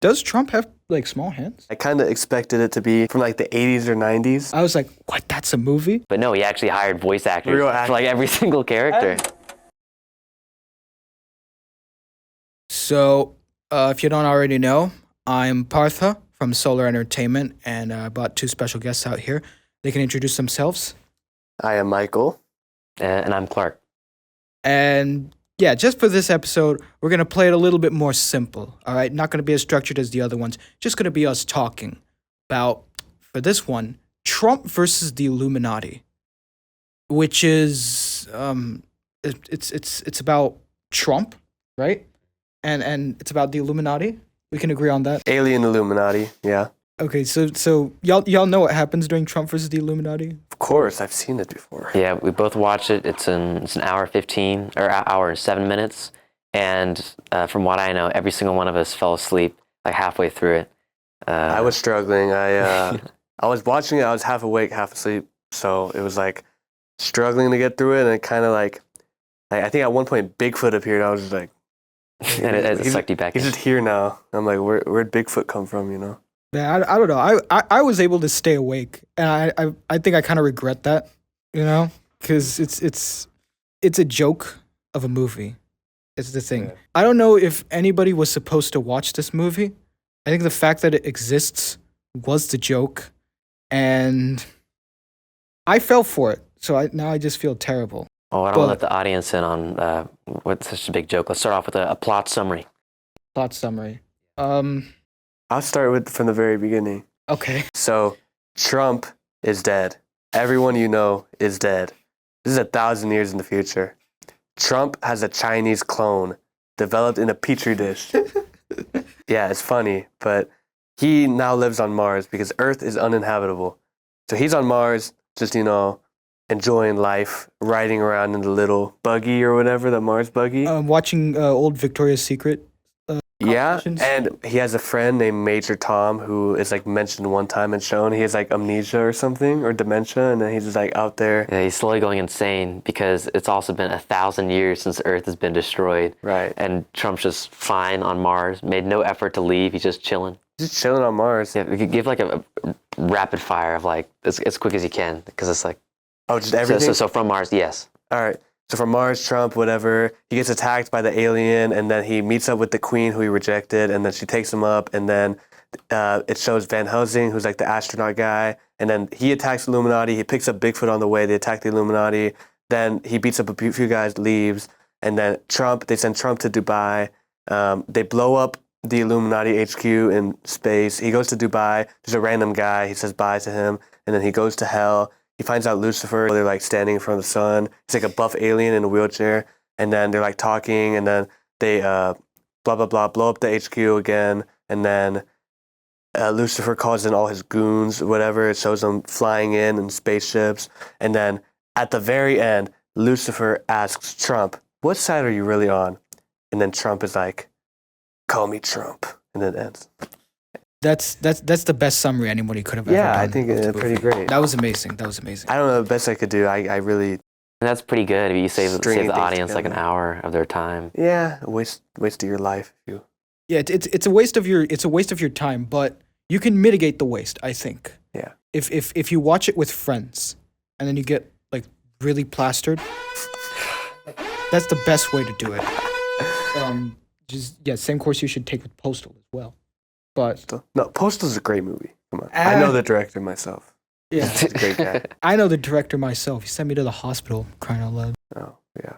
Does Trump have like small hands? I kind of expected it to be from like the 80s or 90s. I was like, what? That's a movie? But no, he actually hired voice actors Real for like every single character. So, if you don't already know, I'm Partha from Solar Entertainment, and I brought two special guests out here. They can introduce themselves. I am Michael. And I'm Clark. And yeah, just for this episode, we're going to play it a little bit more simple, all right? Not going to be as structured as the other ones. Just going to be us talking about, for this one, Trump versus the Illuminati, which is, it's about Trump, right? And it's about the Illuminati. We can agree on that. Alien Illuminati, yeah. Okay, so y'all know what happens during Trump versus the Illuminati? Of course, I've seen it before. Yeah, we both watched it. It's an hour 15 or hour and 7 minutes, and from what I know, every single one of us fell asleep like halfway through it. I was struggling. I was watching it. I was half awake, half asleep. So it was like struggling to get through it, and it kind of like I think at one point Bigfoot appeared. I was just like, and it sucked you back he's in. just here now. I'm like, where'd Bigfoot come from? You know? Yeah, I don't know. I was able to stay awake, and I think I kind of regret that, you know, because it's a joke of a movie. It's the thing. Yeah. I don't know if anybody was supposed to watch this movie. I think the fact that it exists was the joke, and I fell for it. So now I just feel terrible. Oh, I don't want to let the audience in on what's such a big joke. Let's start off with a plot summary. Plot summary. I'll start from the very beginning. Okay. So, Trump is dead. Everyone you know is dead. This is 1,000 years in the future. Trump has a Chinese clone developed in a petri dish. Yeah, it's funny, but he now lives on Mars because Earth is uninhabitable. So he's on Mars, just, enjoying life, riding around in the little buggy or whatever, the Mars buggy. Watching old Victoria's Secret. Yeah, and he has a friend named Major Tom who is like mentioned one time and shown. He has like amnesia or something or dementia, and then he's just like out there. Yeah, he's slowly going insane because it's also been 1,000 years since Earth has been destroyed. Right. And Trump's just fine on Mars, made no effort to leave. He's just chilling. Just chilling on Mars. Yeah, we could give like a rapid fire of like as quick as you can because it's like. Oh, just everything? So from Mars, yes. All right. So from Mars, Trump, whatever, he gets attacked by the alien, and then he meets up with the queen who he rejected, and then she takes him up, and then it shows Van Helsing, who's like the astronaut guy, and then he attacks the Illuminati. He picks up Bigfoot on the way. They attack the Illuminati. Then he beats up a few guys, leaves, and then they send Trump to Dubai. They blow up the Illuminati HQ in space. He goes to Dubai. There's a random guy. He says bye to him, and then he goes to hell. He finds out Lucifer, they're like standing in front of the sun. He's like a buff alien in a wheelchair. And then they're like talking, and then they blah, blah, blah, blow up the HQ again. And then Lucifer calls in all his goons, whatever. It shows them flying in spaceships. And then at the very end, Lucifer asks Trump, what side are you really on? And then Trump is like, call me Trump. And then it ends. That's the best summary anybody could have ever done. Yeah, I think it's pretty great. That was amazing. I don't know, the best I could do. I really... And that's pretty good. You save the audience together. like an hour of their time. Yeah, a waste of your life. Yeah, it's a waste of your time, but you can mitigate the waste, I think. Yeah. If you watch it with friends and then you get like really plastered, that's the best way to do it. Same course you should take with Postal as well. But no, Postal's a great movie. Come on, I know the director myself. Yeah, he's a great guy. I know the director myself. He sent me to the hospital, crying out loud. Oh yeah,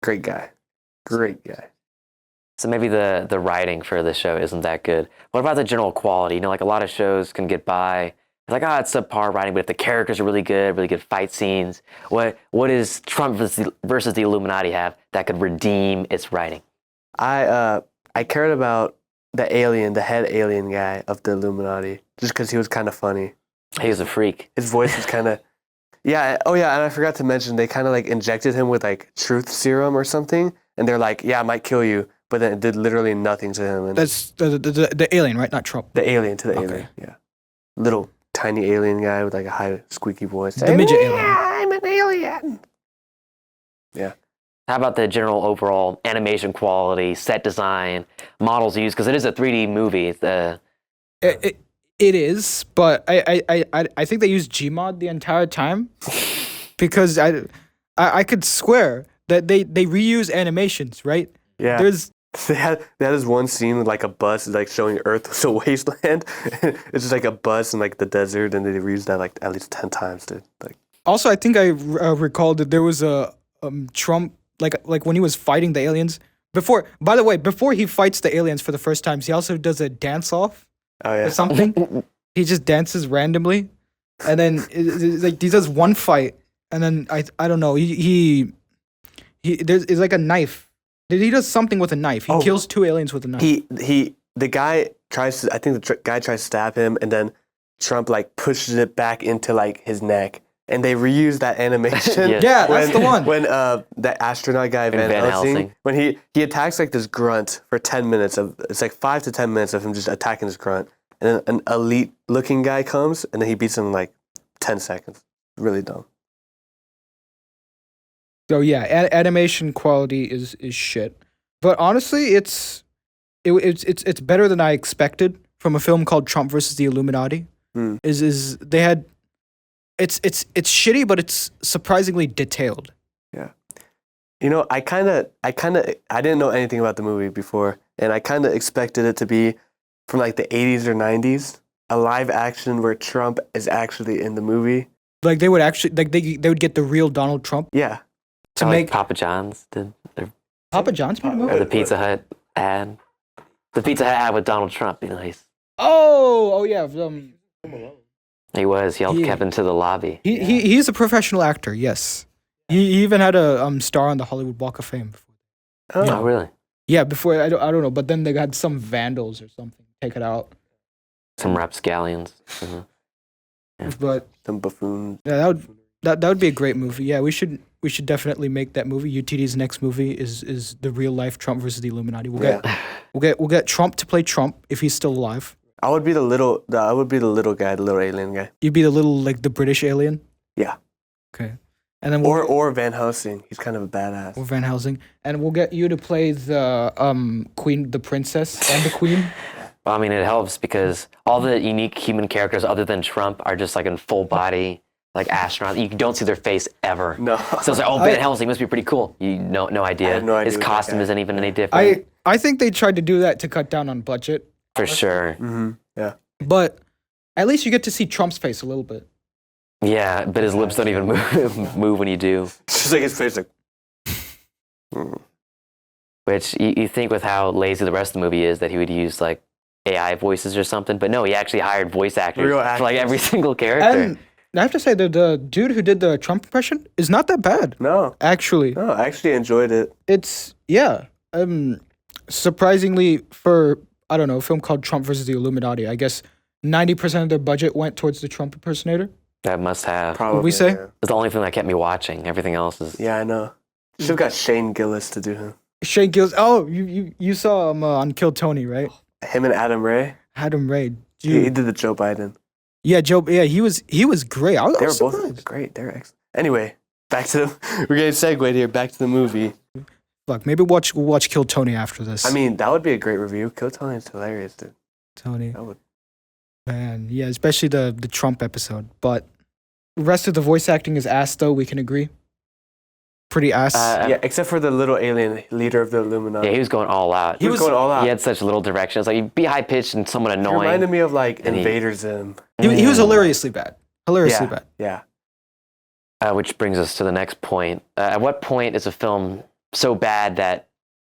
great guy. So maybe the writing for the show isn't that good. What about the general quality? Like a lot of shows can get by. It's like, it's subpar writing, but if the characters are really good fight scenes, what does Trump versus the Illuminati have that could redeem its writing? I cared about the head alien guy of the Illuminati, just because he was kind of funny. He was a freak. His voice was kind of, yeah. Oh yeah, and I forgot to mention they kind of like injected him with like truth serum or something, and they're like, yeah, it might kill you, but then it did literally nothing to him. And that's the alien, right? Not Trump. The alien to the alien, yeah. Little tiny alien guy with like a high squeaky voice. The midget alien. Yeah, I'm an alien. Yeah. How about the general overall animation quality, set design, models used? Because it is a 3D movie. It is, but I think they used Gmod the entire time because I could swear that they reuse animations, right? Yeah. There's They had this one scene with like a bus like showing Earth was a wasteland. It's just like a bus in like the desert, and they reused that like at least 10 times, dude. Like also I think I recalled that there was a Trump like when he was fighting the aliens before. By the way, before he fights the aliens for the first time, he also does a dance off oh yeah. or something. He just dances randomly, and then it's like he does one fight, and then I don't know. He there's it's like a knife. He does something with a knife. He kills 2 aliens with a knife. The guy tries to. I think the guy tries to stab him, and then Trump like pushes it back into like his neck, and they reuse that animation. Yeah, that's the one. When the astronaut guy Van Helsing, when he attacks like this grunt for 10 minutes it's like 5 to 10 minutes of him just attacking this grunt, and then an elite looking guy comes, and then he beats him in like 10 seconds. Really dumb. So yeah, animation quality is shit. But honestly, it's better than I expected from a film called Trump versus the Illuminati. Is they had it's shitty, but it's surprisingly detailed. Yeah. You know, I didn't know anything about the movie before, and I kind of expected it to be from like the 80s or 90s, a live action where Trump is actually in the movie. Like they would actually they would get the real Donald Trump Yeah. to Like make Papa John's did, Papa John's made a movie? or the Pizza Hut ad. The Pizza Hut ad with Donald Trump. You know, Oh yeah. he held Kevin to the lobby. He's a professional actor. Yes, he even had a star on the Hollywood Walk of Fame. Oh, really? Yeah, before I don't know, but then they had some vandals or something take it out. Some rapscallions. Mhm. But Some buffoon. yeah, that would be a great movie. Yeah, we should definitely make that movie. UTD's next movie is the real life Trump versus the Illuminati. We'll get Trump to play Trump if he's still alive. I would be the little guy, the little alien guy. You'd be the little like the British alien. Yeah. Okay, and then or Van Helsing. He's kind of a badass. or Van Helsing, and we'll get you to play the queen, the princess, and the queen. Well, I mean, it helps because all the unique human characters other than Trump are just like in full body, like astronauts. You don't see their face ever. No. So it's like, oh, Van Helsing must be pretty cool. No idea. I have no idea His what that costume guy- isn't even any different. I think they tried to do that to cut down on budget, For sure. Mm-hmm. Yeah. but at least you get to see Trump's face a little bit. Yeah, but his lips don't even move when you do. Just like his face, like. Which you think with how lazy the rest of the movie is that he would use like AI voices or something. But no, he actually hired voice actors Real for like actors. every single character. And I have to say that the dude who did the Trump impression is not that bad. No, Actually, I actually enjoyed it. it's surprisingly for I don't know a film called Trump versus the Illuminati. I guess 90% of their budget went towards the Trump impersonator. That must have. Probably. we say? Yeah, It's the only thing that kept me watching. Everything else is. yeah I know. Should have got Shane Gillis to do him. Shane Gillis. Oh, you saw him on Kill Tony, right? Him and Adam Ray. Adam Ray. He Dude. did the Joe Biden. Yeah, Joe. Yeah, he was great. I They were was both surprised. great. They were excellent. Anyway, back to the. We're getting segued here. Back to the movie. Fuck, maybe we'll watch Kill Tony after this. I mean, that would be a great review. Kill Tony is hilarious, dude. Tony. That would. Man, yeah, especially the Trump episode. But the rest of the voice acting is ass, though. We can agree. Pretty ass. Yeah, except for the little alien leader of the Illuminati. Yeah, he was going all out. He was going all out. He had such little directions. Like, he'd be high pitched and somewhat He annoying. reminded me of like And he- Invader Zim. he was hilariously bad. Hilariously Yeah, bad. yeah. Which brings us to the next point. At what point is a film so bad that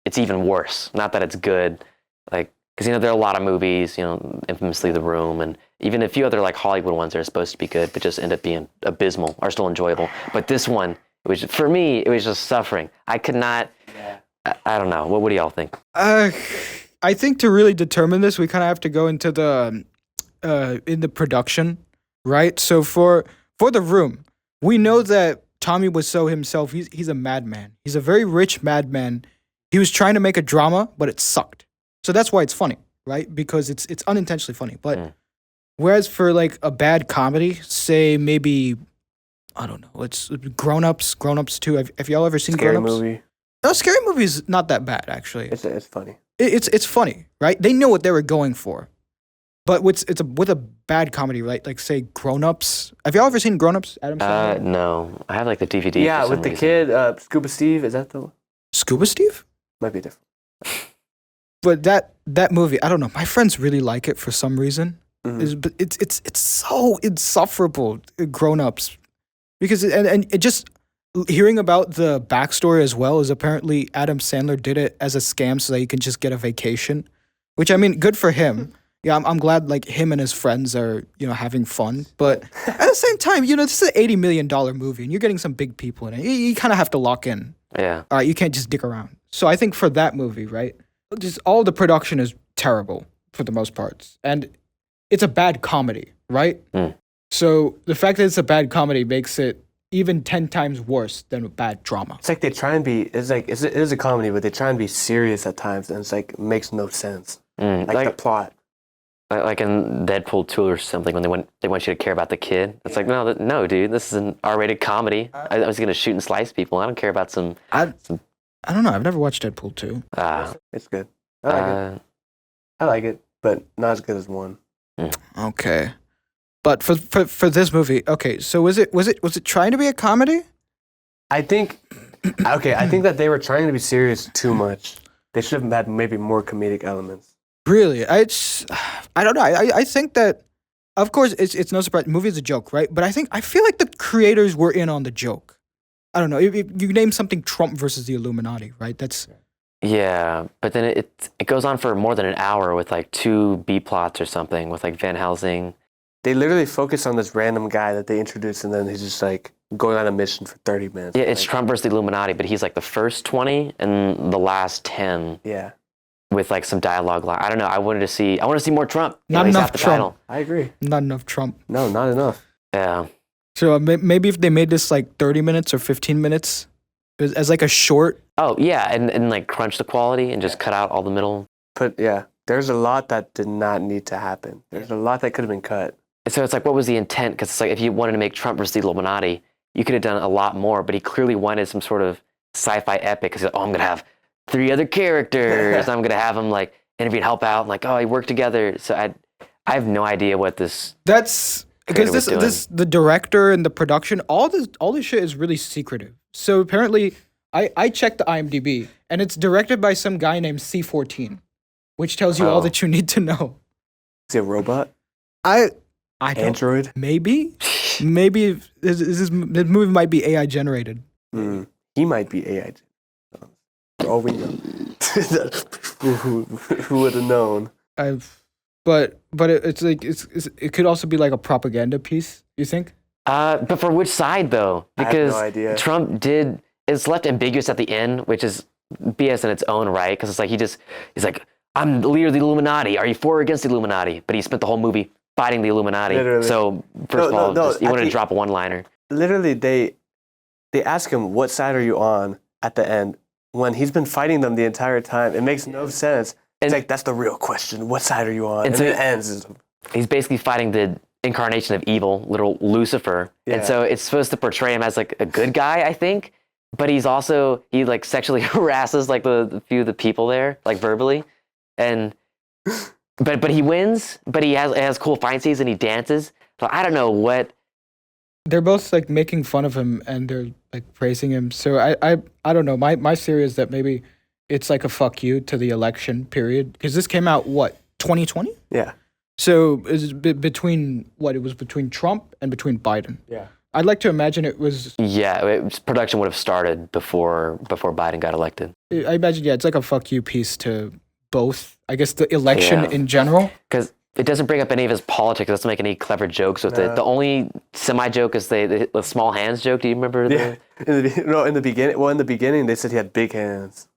it's even worse? Not that it's good, like because there are a lot of movies, infamously The Room, and even a few other like Hollywood ones that are supposed to be good, but just end up being abysmal, are still enjoyable. But this one, for me, it was just suffering. I could not. I don't know. What do y'all think? I think to really determine this, we kind of have to go into the in the production, right? So for The Room, we know that Tommy Wiseau himself, he's a madman. He's a very rich madman. He was trying to make a drama, but it sucked. So that's why it's funny, right? Because it's unintentionally funny. But whereas for like a bad comedy, say maybe I don't know, it's Grown Ups 2. Have y'all ever seen Scary Grown Ups? movie. No, Scary Movie is not that bad actually. It's funny. It's funny, right? They know what they were going for, but with a bad comedy, right? Like say Grown Ups. Have y'all ever seen Grown Ups? Adam Sandler? No, I have like the DVD. Yeah, for some with the reason. kid, Scuba Steve. Is that the Scuba Steve. might be different? But that movie, I don't know. My friends really like it for some reason. Mhm. But it's so insufferable. Grown Ups, because and it just hearing about the backstory as well is apparently Adam Sandler did it as a scam so that he can just get a vacation, which I mean, good for him. Yeah, I'm glad like him and his friends are having fun. But at the same time, this is an $80 million movie and you're getting some big people in it. You kind of have to lock in. Yeah. All right, you can't just dick around. So I think for that movie, right, just all the production is terrible for the most parts, and it's a bad comedy, right? So the fact that it's a bad comedy makes it even 10 times worse than a bad drama. It's like they try and be. It's like it is a comedy, but they try and be serious at times, and it's like makes no sense. Like the plot. Like in Deadpool 2 or something, when they want you to care about the kid. It's like, no, dude, this is an R-rated comedy. I was gonna shoot and slice people. I don't care about some. I don't know. I've never watched Deadpool 2. It's good. I like it, but not as good as 1. Okay. But for this movie, okay, so was it trying to be a comedy? I think that they were trying to be serious too much. They should have had maybe more comedic elements. Really? I don't know. I think that, of course, it's no surprise. The movie is a joke, right? But I feel like the creators were in on the joke. I don't know. If you name something Trump versus the Illuminati, right? That's... Yeah, but then it goes on for more than an hour with like 2 B plots or something with like Van Helsing. They literally focus on this random guy that they introduced, and then he's just like going on a mission for 30 minutes. Yeah, it's Trump versus the Illuminati, but he's like the first 20 and the last 10. Yeah. With like some dialogue line. I don't know. I wanted to see more Trump. Not enough the Trump. title. I agree. Not enough Trump. No, not enough. Yeah. So maybe if they made this like 30 minutes or 15 minutes as like a short. Oh yeah, and like crunch the quality and just cut out all the middle. But yeah, there's a lot that did not need to happen. There's a lot that could have been cut. So it's like, what was the intent? Because it's like, if you wanted to make Trump versus the Illuminati, you could have done a lot more, but he clearly wanted some sort of sci-fi epic. Because he's like, I'm going to have 3 other characters. I'm going to have them like interview and help out. And like, oh, he worked together. So I have no idea what this... That's... Because the director and the production, all this shit is really secretive. So apparently, I checked the IMDb, and it's directed by some guy named C14, which tells you all that you need to know. Is he a robot? I don't... Android? Maybe this movie might be AI generated. He might be AI generated. For all we know. Who would have known? But it's like it could also be like a propaganda piece. You think? But for which side though? Because I have no idea. Trump it's left ambiguous at the end, which is BS in its own right. Because it's like he's like, I'm the leader of the Illuminati. Are you for or against the Illuminati? But he spent the whole movie fighting the Illuminati. Literally. So first of all, you wanted to drop a one-liner. Literally, they ask him, "What side are you on?" At the end, when he's been fighting them the entire time. It makes no sense. It's like, that's the real question. What side are you on? And so then it ends. He's basically fighting the incarnation of evil, literal Lucifer. Yeah. And so it's supposed to portray him as like a good guy, I think. But he like sexually harasses like the few of the people there, like verbally. And but he wins, but he has cool fight scenes and he dances. So I don't know what. They're both like making fun of him and they're like praising him. So I don't know. My theory is that maybe it's like a fuck you to the election period, because this came out 2020? Yeah. So it's between it was between Trump and between Biden. Yeah. I'd like to imagine it was. Yeah, production would have started before Biden got elected. I imagine it's like a fuck you piece to both. I guess the election in general. Because it doesn't bring up any of his politics. It doesn't make any clever jokes with it. The only semi-joke is the small hands joke. Do you remember? In the beginning. Well, in the beginning, they said he had big hands.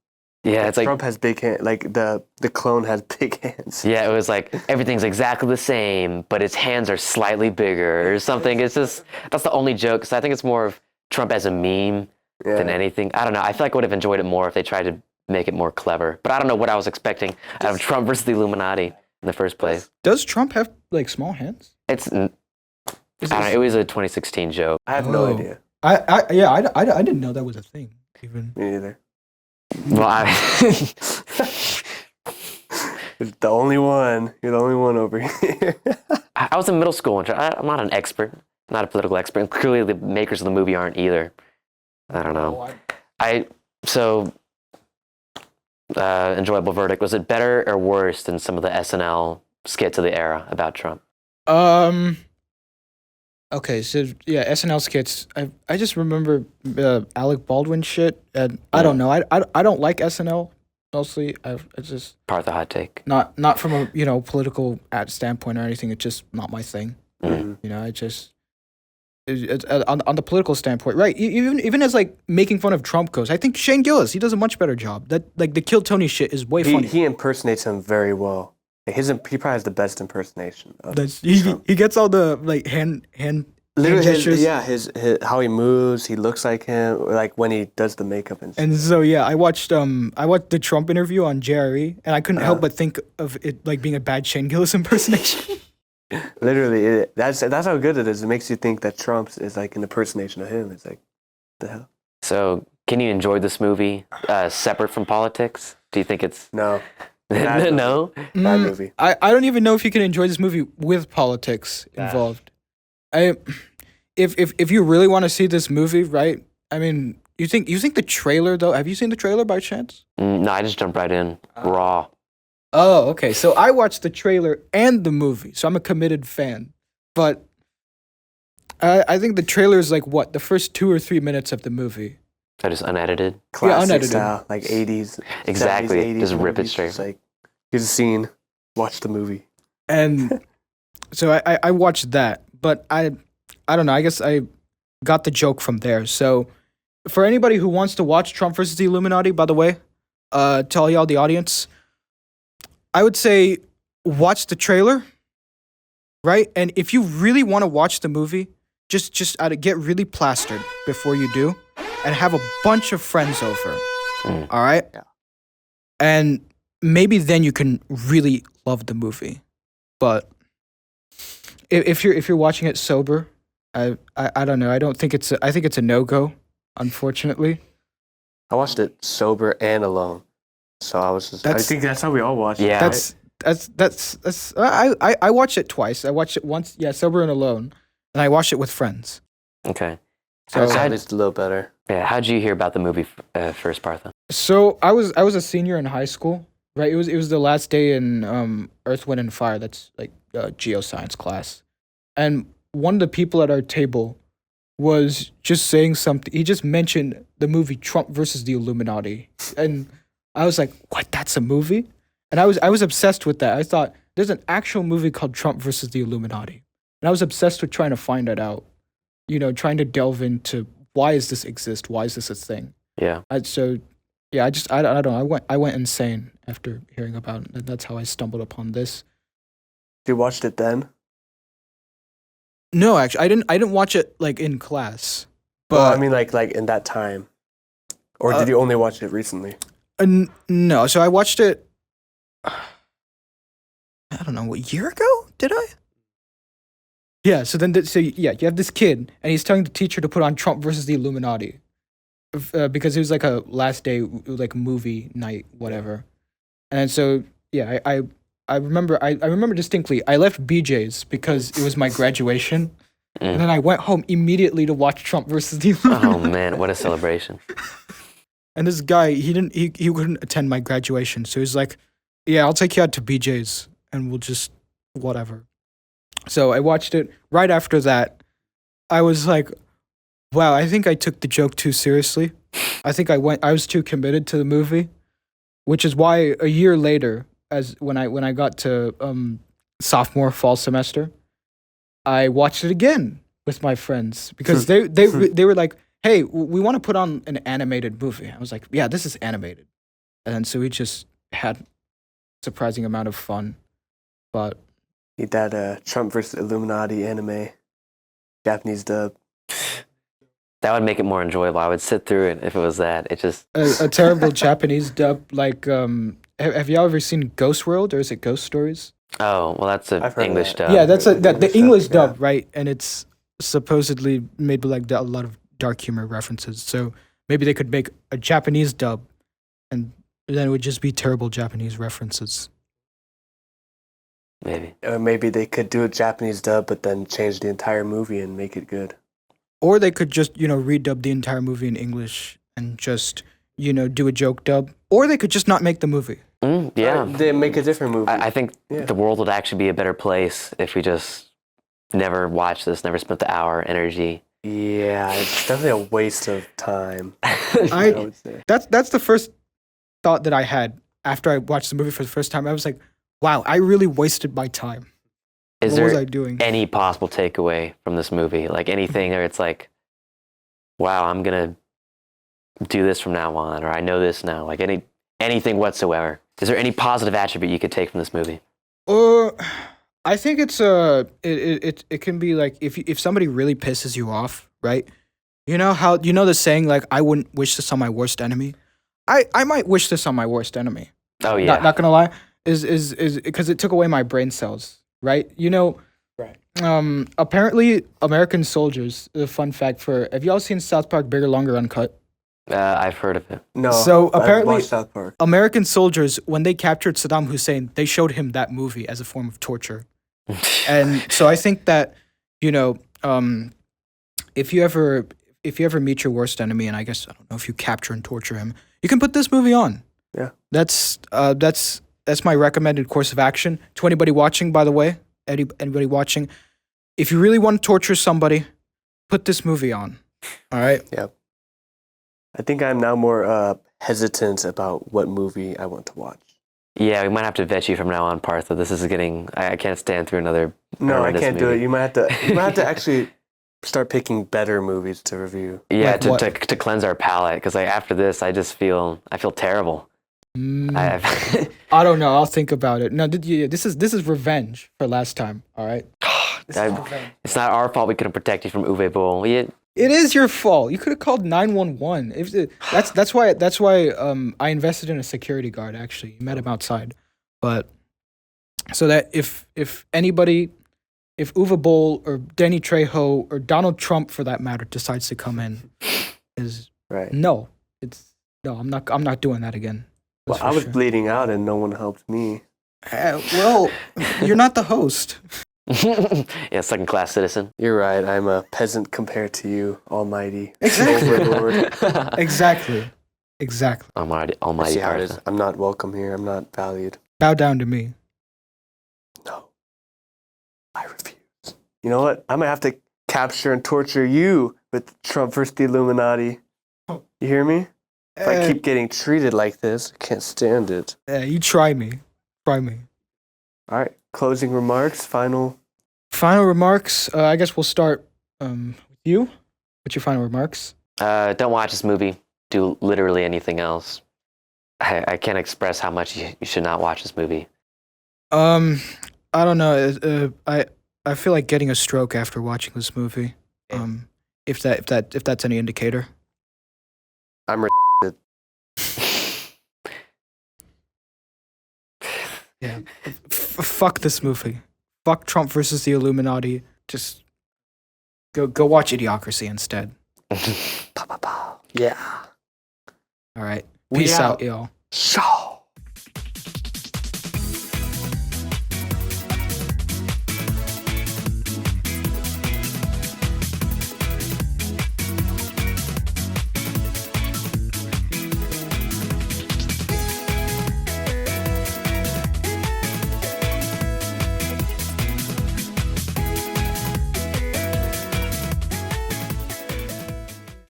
Yeah, it's like Trump has big hands. Like the clone has big hands. Yeah, it was like everything's exactly the same, but his hands are slightly bigger or something. It's just that's the only joke. So I think it's more of Trump as a meme than anything. I don't know. I feel like I would have enjoyed it more if they tried to make it more clever. But I don't know what I was expecting out of Trump versus the Illuminati in the first place. Does Trump have like small hands? I don't know, it was a 2016 joke. I have no idea. I didn't know that was a thing. Even me neither. Well, You're the only one. You're the only one over here. I was in middle school, and I'm not an expert, not a political expert, and clearly the makers of the movie aren't either. I don't know. Enjoyable verdict. Was it better or worse than some of the SNL skits of the era about Trump? Okay, so yeah, SNL skits. I just remember Alec Baldwin shit, and I don't know. I don't like SNL mostly. It's just Part of the hot take. not from a political standpoint or anything. It's just not my thing. Mm. You know, it's on the political standpoint, right? Even as like making fun of Trump goes, I think Shane Gillis, he does a much better job. That like the Kill Tony shit is way funny. He impersonates him very well. He probably has the best impersonation. Of He gets all the like hand literally gestures. his how he moves. He looks like him, like when he does the makeup and stuff. And so yeah, I watched the Trump interview on JRE, and I couldn't help but think of it like being a bad Shane Gillis impersonation. Literally, that's how good it is. It makes you think that Trump is like an impersonation of him. It's like, the hell? So, can you enjoy this movie separate from politics? Do you think it's No. no? Bad movie. I don't even know if you can enjoy this movie with politics involved. If you really want to see this movie, right? I mean, you think the trailer though? Have you seen the trailer by chance? No, I just jumped right in raw. Oh, okay. So I watched the trailer and the movie, so I'm a committed fan. But I think the trailer is like what, the first 2 or 3 minutes of the movie. I just unedited. Classic unedited. style, like 80s. Exactly. 70s, 80s Just rip it movies. straight. Just like, here's a scene, watch the movie. And so I watched that, but I don't know. I guess I got the joke from there. So for anybody who wants to watch Trump versus the Illuminati, by the way, to all y'all, the audience, I would say watch the trailer, right? And if you really want to watch the movie, just get really plastered before you do, and have a bunch of friends over. All right? Yeah. And maybe then you can really love the movie. But if you're watching it sober, I don't know. I think it's a no-go, unfortunately. I watched it sober and alone. So I was just, I think that's how we all watch it. Yeah. That's I watched it twice. I watched it once, sober and alone, and I watched it with friends. Okay. So So it's a little better. Yeah. How'd you hear about the movie first, Partha? So I was a senior in high school, right? It was the last day in Earth, Wind, and Fire. That's like geoscience class, and one of the people at our table was just saying something. He just mentioned the movie Trump versus the Illuminati, and I was like, "What? That's a movie?" And I was obsessed with that. I thought there's an actual movie called Trump versus the Illuminati, and I was obsessed with trying to find it out. You know, trying to delve into why does this exist? Why is this a thing? Yeah. I don't know. I went insane after hearing about it. And that's how I stumbled upon this. You watched it then? No, actually, I didn't watch it like in class. But Well, I mean, like in that time. Or did you only watch it recently? no. So I watched it. I don't know, what, year ago? Did I? Yeah. So then, you have this kid, and he's telling the teacher to put on Trump versus the Illuminati, because it was like a last day like movie night, whatever. And so yeah, I remember distinctly. I left BJ's because it was my graduation, and then I went home immediately to watch Trump versus the Illuminati. Oh man, what a celebration! And this guy, he couldn't attend my graduation, so he's like, "Yeah, I'll take you out to BJ's, and we'll just whatever." So I watched it. Right after that, I was like, "Wow, I think I took the joke too seriously. I think I was too committed to the movie," which is why a year later, as when I got to sophomore fall semester, I watched it again with my friends because they were like, "Hey, we want to put on an animated movie." I was like, "Yeah, this is animated," and so we just had a surprising amount of fun. But Need that Trump versus Illuminati anime, Japanese dub. That would make it more enjoyable. I would sit through it if it was that. It just a terrible Japanese dub, like have y'all ever seen Ghost World, or is it Ghost Stories? Oh, well, that's I've an heard of English that. dub. Yeah, that's the English dub, dub, right? And it's supposedly made with like a lot of dark humor references. So maybe they could make a Japanese dub and then it would just be terrible Japanese references. Maybe. Or maybe they could do a Japanese dub, but then change the entire movie and make it good. Or they could just, redub the entire movie in English and just, do a joke dub. Or they could just not make the movie. Yeah. They make a different movie. I think the world would actually be a better place if we just never watched this, never spent the hour, energy. Yeah, it's definitely a waste of time. I would say. That's the first thought that I had after I watched the movie for the first time. I was like, wow, I really wasted my time. Is What was there I doing? any possible takeaway from this movie? Like anything where it's like, wow, I'm going to do this from now on, or I know this now, like anything whatsoever. Is there any positive attribute you could take from this movie? I think it's it can be like if somebody really pisses you off, right? You know how the saying like I wouldn't wish this on my worst enemy. I might wish this on my worst enemy. Oh yeah. Not gonna lie, is because it took away my brain cells, right? Right. Apparently American soldiers. A fun fact have y'all seen South Park Bigger, Longer, Uncut? I've heard of it. No. So apparently, I watched South Park. American soldiers, when they captured Saddam Hussein, they showed him that movie as a form of torture. And so I think that, if you ever meet your worst enemy, and I guess I don't know if you capture and torture him, you can put this movie on. Yeah. That's my recommended course of action to anybody watching. By the way, anybody watching, if you really want to torture somebody, put this movie on. All right. Yep. I think I'm now more hesitant about what movie I want to watch. Yeah, we might have to vet you from now on, Partha. This is getting. I can't stand through another. No, I horrendous can't do movie. it. You might have to actually start picking better movies to review. Yeah, Like what? to cleanse our palate, because like after this, I feel terrible. I don't know. I'll think about it. No, this is revenge for last time. All right. It's not our fault we couldn't protect you from Uwe Boll. It is your fault. You could have called 911. That's why I invested in a security guard. Actually, met him outside, but so that if Uwe Boll or Danny Trejo or Donald Trump, for that matter, decides to come in, Right. no, I'm not doing that again. Well, That's I for was sure. bleeding out and no one helped me. Well, you're not the host. Yeah, second class citizen. You're right. I'm a peasant compared to you, almighty Exactly. overlord. Exactly. Almighty See how it is. Partha. I'm not welcome here. I'm not valued. Bow down to me. No. I refuse. You know what? I might have to capture and torture you with Trump versus the Illuminati. You hear me? If I keep getting treated like this, I can't stand it. You try me. Try me. All right. Closing remarks. Final remarks. I guess we'll start with you. What's your final remarks? Don't watch this movie. Do literally anything else. I can't express how much you should not watch this movie. I don't know. I feel like getting a stroke after watching this movie. If that's any indicator. I'm Yeah. Fuck this movie. Fuck Trump versus the Illuminati. Just go watch Idiocracy instead. Yeah. All right. We Peace out. out, y'all. Shaw.